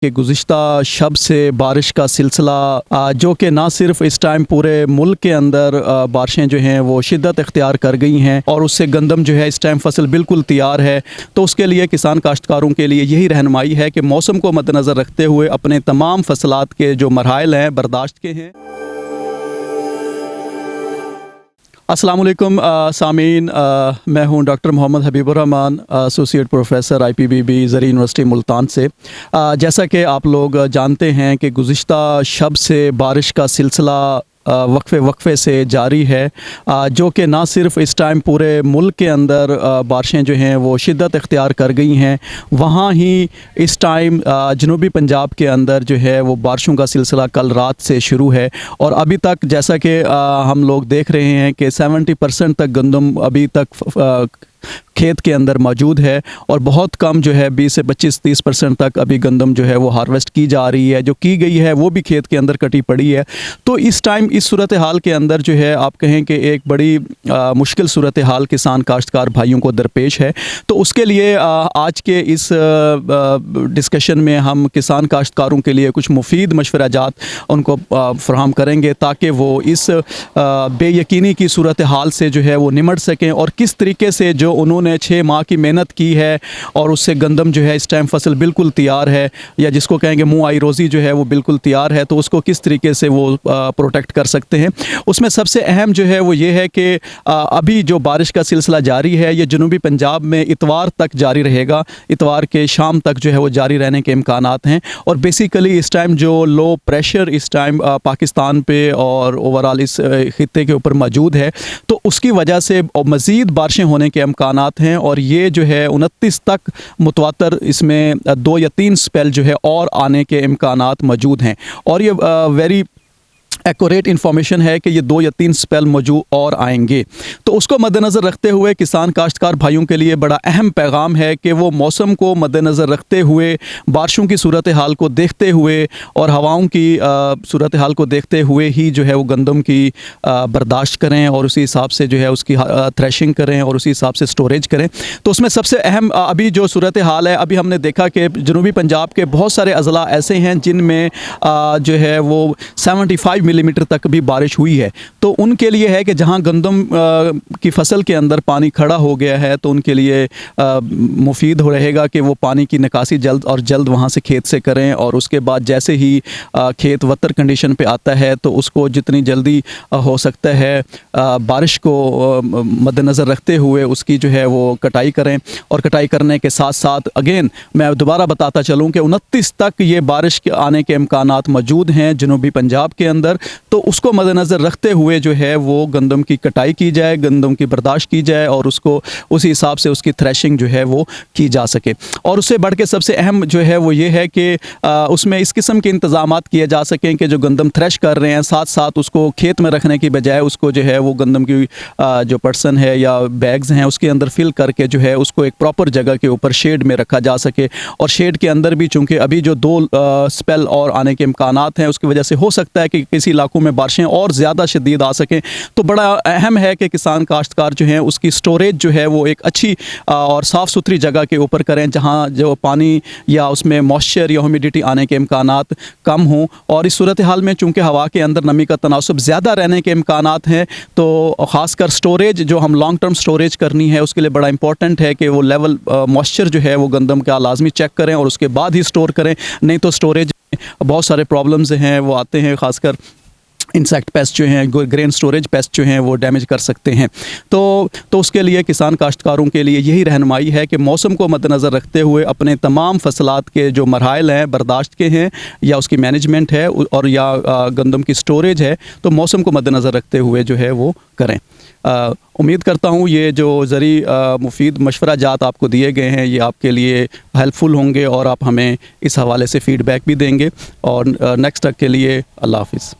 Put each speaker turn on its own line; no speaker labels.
कि गुज़िश्ता शब से बारिश का सिलसिला जो कि ना सिर्फ इस टाइम पूरे मुल्क के अंदर बारिशें जो हैं वो शिद्दत इख्तियार कर गई हैं और उससे गंदम जो है इस टाइम फसल बिल्कुल तैयार है। तो उसके लिए किसान काश्तकारों के लिए यही रहनुमाई है कि मौसम को मद्देनज़र रखते हुए अपने तमाम फसलात के जो मरहाइल हैं बर्दाश्त के हैं। अस्सलाम वालेकुम सामीन, मैं हूं doctor Mohammad Habibur Rahman, associate professor IPBB ज़री यूनिवर्सिटी मुल्तान से। जैसा कि आप लोग जानते हैं कि गुज़िश्ता शब से बारिश का सिलसिला वक्फे से जारी है, जो कि ना सिर्फ इस टाइम पूरे मुल्क के अंदर बारिशें जो हैं वो शिद्दत इख्तियार कर गई हैं, वहाँ ही इस टाइम जनूबी पंजाब के अंदर जो है वो बारिशों का सिलसिला कल रात से शुरू है। और अभी तक जैसा कि हम लोग देख रहे हैं कि 70% तक गंदम अभी तक खेत के अंदर मौजूद है और बहुत कम जो है 20 से 25-30% तक अभी गंदम जो है वो हार्वेस्ट की जा रही है, जो की गई है वो भी खेत के अंदर कटी पड़ी है। तो इस टाइम इस सूरत हाल के अंदर जो है आप कहें कि एक बड़ी मुश्किल सूरत हाल किसान काश्तकार भाइयों को दरपेश है। तो उसके लिए आज के इस डिस्कशन में हम किसान काश्तकारों के लिए कुछ मुफीद मशवराजात उनको फराहम करेंगे ताकि वो इस बेयकीनी की सूरत हाल से जो है वो निमट सकें और किस तरीके से जो उन्होंने 6 माह की मेहनत की है और उससे गंदम जो है इस टाइम फसल बिल्कुल तैयार है, या जिसको कहेंगे मुँह आई रोज़ी जो है वो बिल्कुल तैयार है, तो उसको किस तरीके से वो प्रोटेक्ट कर सकते हैं। उसमें सबसे अहम जो है वो ये है कि अभी जो बारिश का सिलसिला जारी है ये जनूबी पंजाब में इतवार तक जारी रहेगा। इतवार के शाम तक जो है वो जारी रहने के इम्कानात हैं। और बेसिकली इस टाइम जो लो प्रेशर इस टाइम पाकिस्तान पे और ओवरऑल इस खित्ते के ऊपर मौजूद है, तो उसकी वजह से मज़ीद बारिशें होने के इम्कानात हैं। और ये जो है 29 तक मुतवातर इसमें 2 या 3 स्पेल जो है और आने के इम्कानात मौजूद हैं। और ये वेरी एक्यूरेट इन्फॉर्मेशन है कि ये 2 या 3 स्पेल मौजूद और आएंगे। तो उसको मद्देनज़र रखते हुए किसान काश्तकार भाइयों के लिए बड़ा अहम पैगाम है कि वो मौसम को मद्देनज़र रखते हुए, बारिशों की सूरत हाल को देखते हुए और हवाओं की सूरत हाल को देखते हुए ही जो है वो गंदम की बर्दाश्त करें और उसी हिसाब से जो है उसकी थ्रेशिंग करें और उसी हिसाब से स्टोरेज करें। तो उसमें सबसे अहम अभी जो सूरत हाल है, अभी हमने देखा कि जनूबी पंजाब के बहुत सारे अज़ला ऐसे हैं जिनमें जो है वो 75 मिलीमीटर तक भी बारिश हुई है। तो उनके लिए है कि जहां गंदम की फसल के अंदर पानी खड़ा हो गया है तो उनके लिए मुफीद हो रहेगा कि वो पानी की निकासी जल्द और जल्द वहां से खेत से करें। और उसके बाद जैसे ही खेत वतर कंडीशन पे आता है तो उसको जितनी जल्दी हो सकता है बारिश को मद्देनज़र रखते हुए उसकी जो है वो कटाई करें। और कटाई करने के साथ साथ अगेन मैं दोबारा बताता चलूँ कि 29 तक ये बारिश के आने के इम्कानात मौजूद हैं जनूबी पंजाब के अंदर। तो उसको मद्देनज़र रखते हुए जो है वो गंदम की कटाई की जाए, गंदम की बर्दाश्त की जाए और उसको उसी हिसाब से उसकी थ्रेशिंग जो है वो की जा सके। और उससे बढ़ के सबसे अहम जो है वो ये है कि उसमें इस किस्म के इंतज़ामात किए जा सकें कि जो गंदम थ्रेश कर रहे हैं साथ साथ उसको खेत में रखने की बजाय उसको जो है वो गंदम की जो पर्सन है या बैग्स हैं उसके अंदर फिल करके जो है उसको एक प्रॉपर जगह के ऊपर शेड में रखा जा सके। और शेड के अंदर भी चूँकि अभी जो 2 स्पेल और आने के इम्कानात हैं उसकी वजह से हो सकता है कि किसी इलाकों में बारिशें और ज़्यादा शदीद आ सकें। तो बड़ा अहम है कि किसान काश्तकार जो हैं उसकी स्टोरेज जो है वो एक अच्छी और साफ़ सुथरी जगह के ऊपर करें जहां जो पानी या उसमें मॉइस्चर या ह्यूमिडिटी आने के इम्कानात कम हों। और इस सूरत हाल में चूँकि हवा के अंदर नमी का तनासुब ज़्यादा रहने के इम्कानात हैं तो ख़ासकर स्टोरेज जो हम लॉन्ग टर्म स्टोरेज करनी है उसके लिए बड़ा इंपॉर्टेंट है कि वो लेवल मॉइस्चर जो है वो गंदम का लाजमी चेक करें और उसके बाद ही स्टोर करें। नहीं तो स्टोरेज बहुत सारे प्रॉब्लम्स हैं वो आते हैं, ख़ासकर इंसेक्ट पेस्ट जो हैं, ग्रेन स्टोरेज पेस्ट जो हैं वो डैमेज कर सकते हैं। तो उसके लिए किसान काश्तकारों के लिए यही रहनुमाई है कि मौसम को मद्देनज़र रखते हुए अपने तमाम फसलात के जो मरहाइल हैं बर्दाश्त के हैं या उसकी मैनेजमेंट है और या गंदम की स्टोरेज है तो मौसम को मद्देनज़र रखते हुए जो है वो करें। उम्मीद करता हूँ ये जो ज़री मुफीद मशवराजात आपको दिए गए हैं ये आपके लिए हेल्पफुल होंगे और आप हमें इस हवाले से फ़ीडबैक भी देंगे। और नेक्स्ट तक के लिए अल्लाह हाफ़िज़।